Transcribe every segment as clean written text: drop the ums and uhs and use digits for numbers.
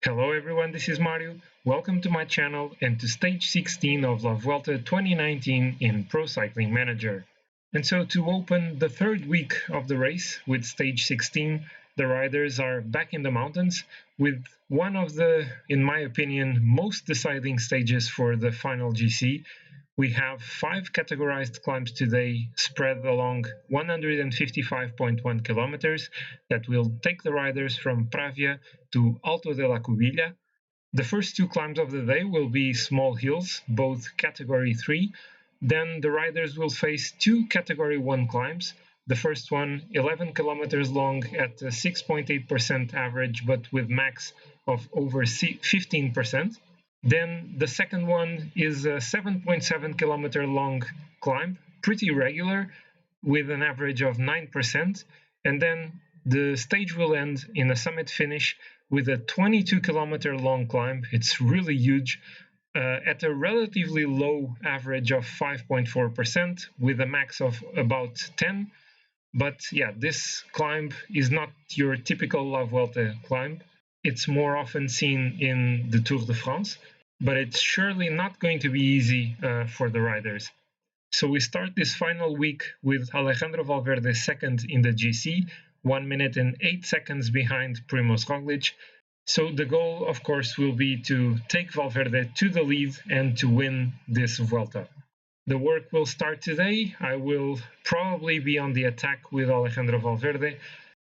Hello everyone, this is Mario. Welcome to my channel and to stage 16 of La Vuelta 2019 in Pro Cycling Manager. And so to open the third week of the race with stage 16, the riders are back in the mountains with one of the, in my opinion, most deciding stages for the final GC. We have 5 categorized climbs today spread along 155.1 kilometers that will take the riders from Pravia to Alto de la Cubilla. The first 2 climbs of the day will be small hills, both category 3. Then the riders will face 2 category 1 climbs. The first one 11 kilometers long at a 6.8% average, but with max of over 15%. Then the second one is a 7.7 kilometer long climb, pretty regular, with an average of 9%. And then the stage will end in a summit finish with a 22 kilometer long climb. It's really huge, at a relatively low average of 5.4%, with a max of about 10. But yeah, this climb is not your typical La Vuelta climb. It's more often seen in the Tour de France, but it's surely not going to be easy for the riders. So we start this final week with Alejandro Valverde second in the GC, 1 minute and 8 seconds behind Primož Roglic. So the goal, of course, will be to take Valverde to the lead and to win this Vuelta. The work will start today. I will probably be on the attack with Alejandro Valverde.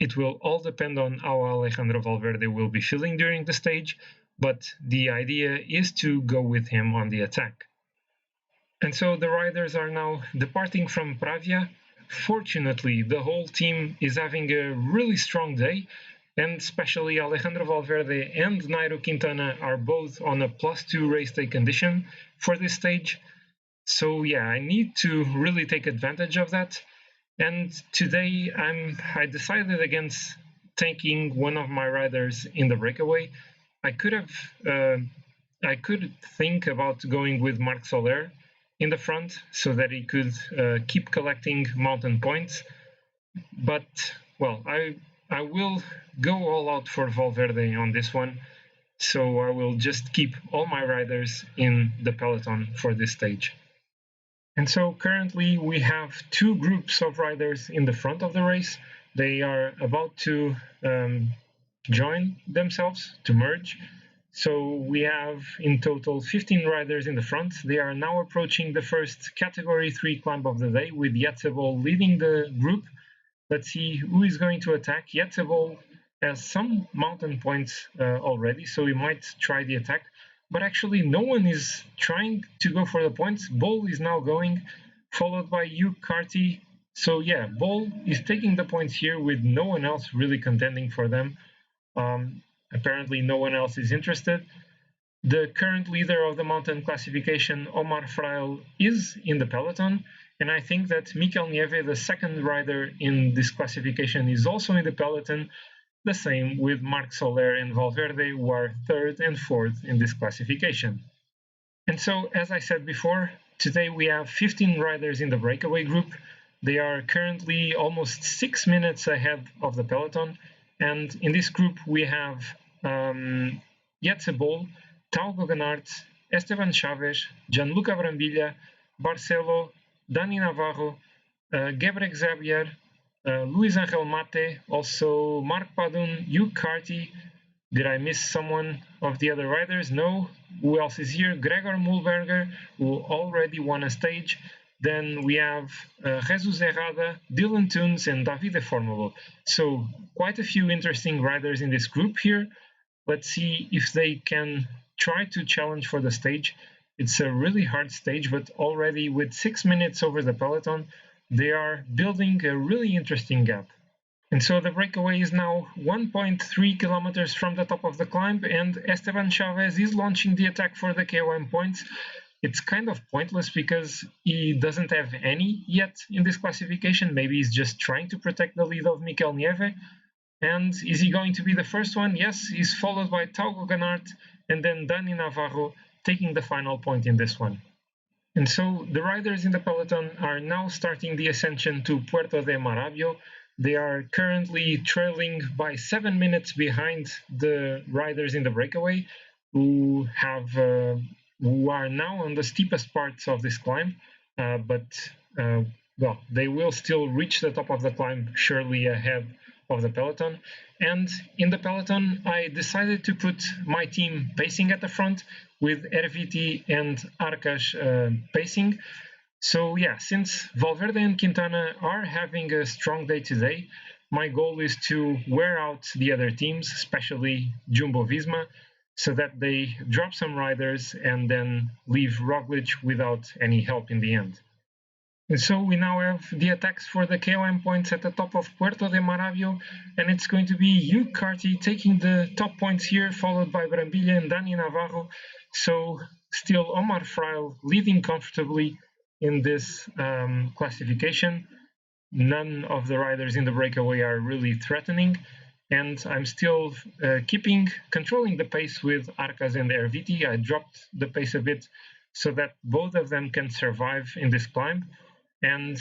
It will all depend on how Alejandro Valverde will be feeling during the stage, but the idea is to go with him on the attack. And so the riders are now departing from Pravia. Fortunately, the whole team is having a really strong day, and especially Alejandro Valverde and Nairo Quintana are both on a +2 race day condition for this stage. So yeah, I need to really take advantage of that. And today I decided against taking one of my riders in the breakaway. I could think about going with Marc Soler in the front so that he could keep collecting mountain points. But well, I will go all out for Valverde on this one. So I will just keep all my riders in the peloton for this stage. And so currently we have 2 groups of riders in the front of the race. They are about to join themselves, to merge. So we have in total 15 riders in the front. They are now approaching the first category 3 climb of the day with Jetsebol leading the group. Let's see who is going to attack. Jetsebol has some mountain points already, so he might try the attack. But actually no one is trying to go for the points. Bol is now going, followed by Hugh Carty. So yeah, Bol is taking the points here with no one else really contending for them. Apparently no one else is interested. The current leader of the mountain classification, Omar Fraile, is in the peloton. And I think that Mikel Nieve, the second rider in this classification, is also in the peloton. The same with Marc Soler and Valverde, who are 3rd and 4th in this classification. And so, as I said before, today we have 15 riders in the breakaway group. They are currently almost 6 minutes ahead of the peloton. And in this group we have Jetsebol, Tao Geoghenaert, Esteban Chaves, Gianluca Brambilla, Barcelo, Dani Navarro, Gebrek Xavier, Luis Angel Mate, also Marc Padun, Hugh Carty. Did I miss someone of the other riders? No. Who else is here? Gregor Mulberger, who already won a stage. Then we have Jesus Herrada, Dylan Toons, and Davide Formolo. So quite a few interesting riders in this group here. Let's see if they can try to challenge for the stage. It's a really hard stage, but already with 6 minutes over the peloton, they are building a really interesting gap. And so the breakaway is now 1.3 kilometers from the top of the climb, and Esteban Chaves is launching the attack for the KOM points. It's kind of pointless because he doesn't have any yet in this classification. Maybe he's just trying to protect the lead of Mikel Nieve. And is he going to be the first one? Yes, he's followed by Tao Geoghenaert and then Dani Navarro taking the final point in this one. And so the riders in the peloton are now starting the ascension to Puerto de Marabio. They are currently trailing by 7 minutes behind the riders in the breakaway, who are now on the steepest parts of this climb, but well, they will still reach the top of the climb surely ahead of the peloton. And in the peloton, I decided to put my team pacing at the front with Erviti and Arcas pacing. So yeah, since Valverde and Quintana are having a strong day today, my goal is to wear out the other teams, especially Jumbo-Visma, so that they drop some riders and then leave Roglic without any help in the end. And so we now have the attacks for the KOM points at the top of Puerto de Maravio, and it's going to be Hugh Carty taking the top points here, followed by Brambilla and Dani Navarro. So still Omar Fraile leading comfortably in this classification. None of the riders in the breakaway are really threatening, and I'm still controlling the pace with Arcas and Erviti. I dropped the pace a bit so that both of them can survive in this climb. And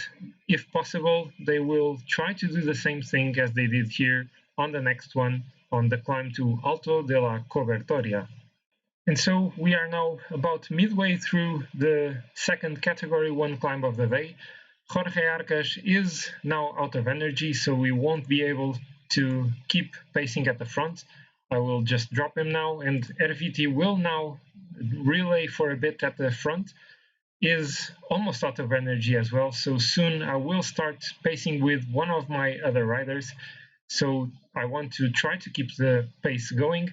if possible, they will try to do the same thing as they did here on the next one, on the climb to Alto de la Cobertoria. And so we are now about midway through the second Category 1 climb of the day. Jorge Arcas is now out of energy, so we won't be able to keep pacing at the front. I will just drop him now, and Erviti will now relay for a bit at the front. Is almost out of energy as well, so soon I will start pacing with one of my other riders. So I want to try to keep the pace going.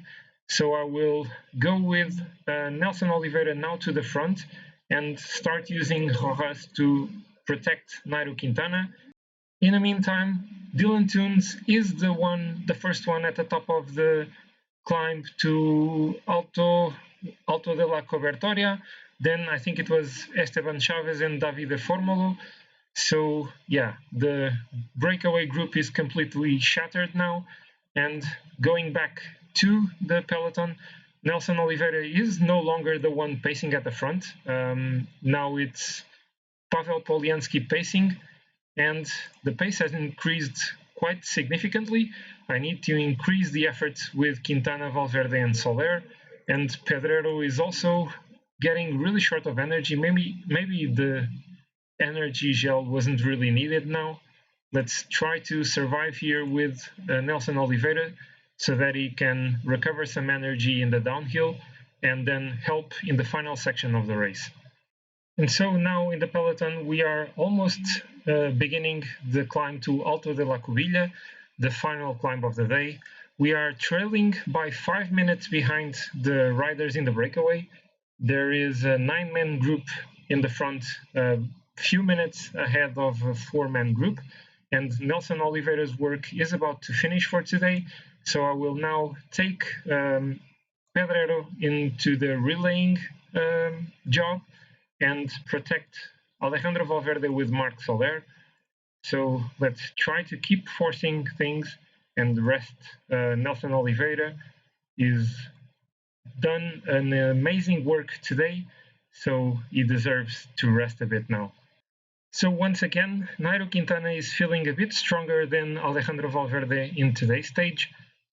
So I will go with Nelson Oliveira now to the front and start using Rojas to protect Nairo Quintana. In the meantime, Dylan Toombs is the first one at the top of the climb to Alto de la Cobertoria. Then I think it was Esteban Chavez and Davide Formolo. So yeah, the breakaway group is completely shattered now. And going back to the peloton, Nelson Oliveira is no longer the one pacing at the front. Now it's Pavel Poliansky pacing, and the pace has increased quite significantly. I need to increase the effort with Quintana, Valverde, and Soler. And Pedrero is also getting really short of energy. Maybe the energy gel wasn't really needed now. Let's try to survive here with Nelson Oliveira so that he can recover some energy in the downhill and then help in the final section of the race. And so now in the peloton, we are almost beginning the climb to Alto de la Cubilla, the final climb of the day. We are trailing by 5 minutes behind the riders in the breakaway. There is a 9-man group in the front, a few minutes ahead of a 4-man group, and Nelson Oliveira's work is about to finish for today. So I will now take Pedrero into the relaying job and protect Alejandro Valverde with Marc Soler. So let's try to keep forcing things and rest. Nelson Oliveira is done an amazing work today, so he deserves to rest a bit now. So once again, Nairo Quintana is feeling a bit stronger than Alejandro Valverde in today's stage,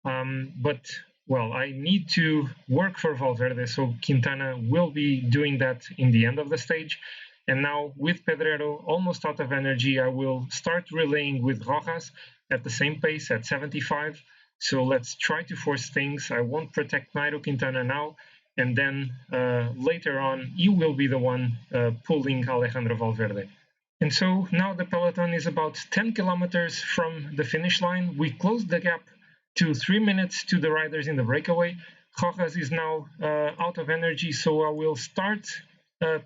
but well, I need to work for Valverde, so Quintana will be doing that in the end of the stage. And now with Pedrero almost out of energy, I will start relaying with Rojas at the same pace at 75. So let's try to force things. I won't protect Nairo Quintana now, and then later on, he will be the one pulling Alejandro Valverde. And so now the peloton is about 10 kilometers from the finish line. We closed the gap to 3 minutes to the riders in the breakaway. Rojas is now out of energy, so I will start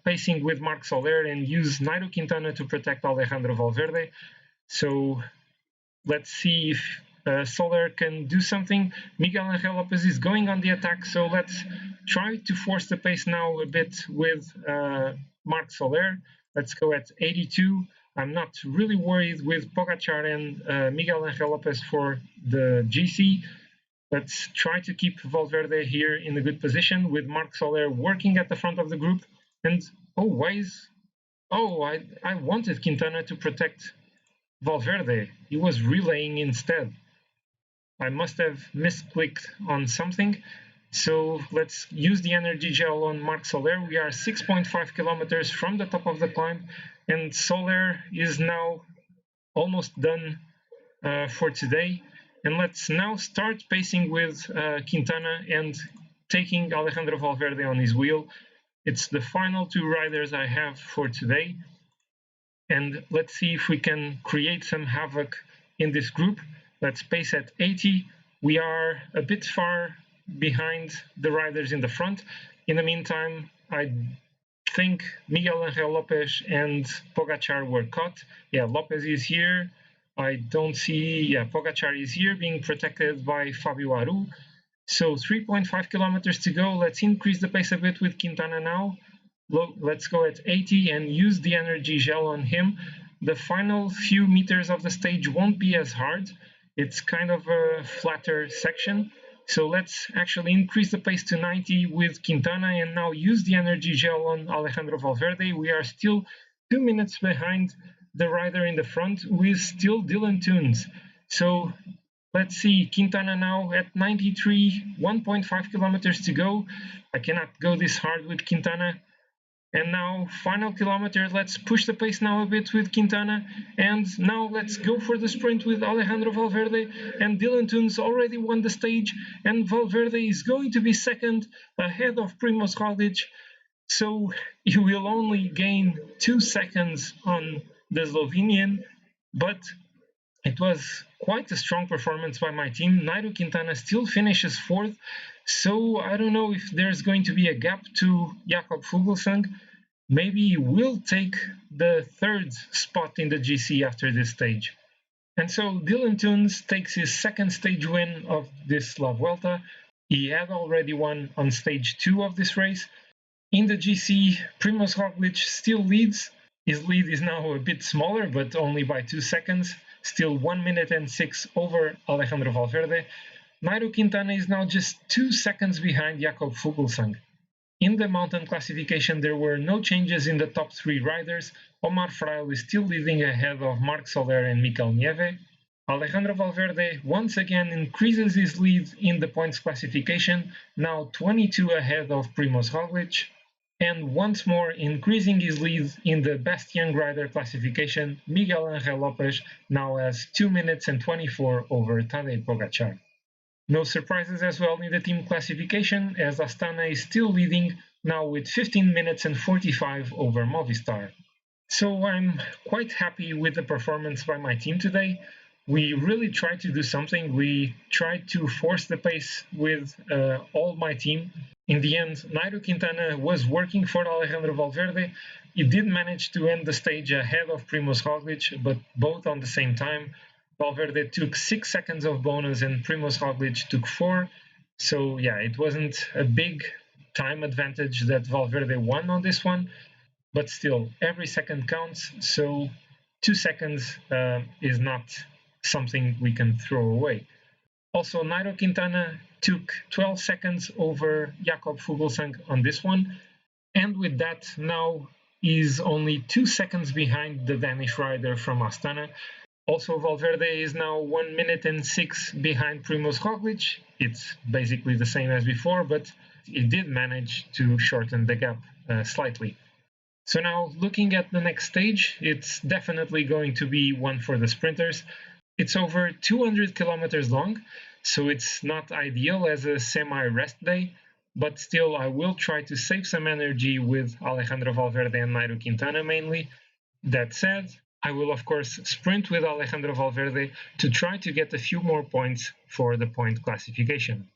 pacing with Marc Soler and use Nairo Quintana to protect Alejandro Valverde. So let's see if Soler can do something. Miguel Angel Lopez is going on the attack, so let's try to force the pace now a bit with Marc Soler. Let's go at 82. I'm not really worried with Pogacar and Miguel Angel Lopez for the GC. Let's try to keep Valverde here in a good position with Marc Soler working at the front of the group. And I wanted Quintana to protect Valverde, he was relaying instead. I must have misclicked on something. So let's use the energy gel on Marc Soler. We are 6.5 kilometers from the top of the climb, and Soler is now almost done for today. And let's now start pacing with Quintana and taking Alejandro Valverde on his wheel. It's the final two riders I have for today. And let's see if we can create some havoc in this group. Let's pace at 80. We are a bit far behind the riders in the front. In the meantime, I think Miguel Angel Lopez and Pogacar were caught. Yeah, Lopez is here. I don't see, yeah, Pogacar is here being protected by Fabio Aru. So 3.5 kilometers to go. Let's increase the pace a bit with Quintana now. Let's go at 80 and use the energy gel on him. The final few meters of the stage won't be as hard. It's kind of a flatter section. So let's actually increase the pace to 90 with Quintana and now use the energy gel on Alejandro Valverde. We are still 2 minutes behind the rider in the front with still Dylan Teuns. So let's see, Quintana now at 93, 1.5 kilometers to go. I cannot go this hard with Quintana. And now, final kilometer, let's push the pace now a bit with Quintana. And now let's go for the sprint with Alejandro Valverde. And Dylan Teuns already won the stage. And Valverde is going to be second ahead of Primoz Roglic. So he will only gain 2 seconds on the Slovenian. But it was quite a strong performance by my team. Nairo Quintana still finishes fourth. So I don't know if there's going to be a gap to Jakob Fuglsang. Maybe he will take the third spot in the GC after this stage. And so Dylan Teuns takes his second stage win of this La Vuelta. He had already won on stage 2 of this race. In the GC, Primoz Roglic still leads. His lead is now a bit smaller, but only by 2 seconds. Still 1 minute and 6 over Alejandro Valverde. Nairo Quintana is now just 2 seconds behind Jakob Fuglsang. In the mountain classification, there were no changes in the top 3 riders. Omar Fraile is still leading ahead of Marc Soler and Mikel Nieve. Alejandro Valverde once again increases his lead in the points classification, now 22 ahead of Primoz Roglic, and once more increasing his lead in the best young rider classification, Miguel Angel Lopez now has 2 minutes and 24 over Tadej Pogacar. No surprises as well in the team classification, as Astana is still leading, now with 15 minutes and 45 over Movistar. So I'm quite happy with the performance by my team today. We really tried to do something. We tried to force the pace with all my team. In the end, Nairo Quintana was working for Alejandro Valverde. He did manage to end the stage ahead of Primoz Roglic, but both on the same time. Valverde took 6 seconds of bonus and Primoz Roglic took 4. So yeah, it wasn't a big time advantage that Valverde won on this one, but still, every second counts. So 2 seconds is not something we can throw away. Also, Nairo Quintana took 12 seconds over Jakob Fuglsang on this one. And with that, now he's only 2 seconds behind the Danish rider from Astana. Also, Valverde is now 1 minute and 6 behind Primoz Roglic. It's basically the same as before, but he did manage to shorten the gap slightly. So now, looking at the next stage, it's definitely going to be one for the sprinters. It's over 200 kilometers long, so it's not ideal as a semi-rest day, but still I will try to save some energy with Alejandro Valverde and Nairo Quintana mainly. That said, I will of course sprint with Alejandro Valverde to try to get a few more points for the point classification.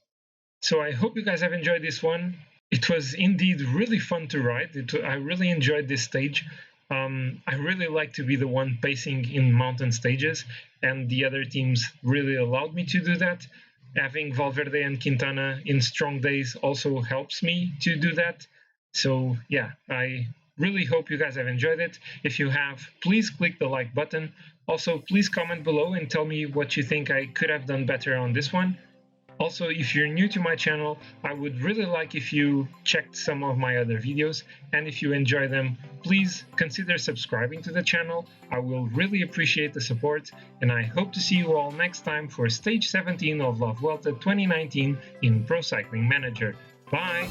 So I hope you guys have enjoyed this one. It was indeed really fun to ride. I really enjoyed this stage. I really like to be the one pacing in mountain stages, and the other teams really allowed me to do that. Having Valverde and Quintana in strong days also helps me to do that. So yeah, I really hope you guys have enjoyed it. If you have, please click the like button. Also, please comment below and tell me what you think I could have done better on this one. Also, if you're new to my channel, I would really like if you checked some of my other videos, and if you enjoy them, please consider subscribing to the channel. I will really appreciate the support, and I hope to see you all next time for stage 17 of La Vuelta 2019 in Pro Cycling Manager. Bye!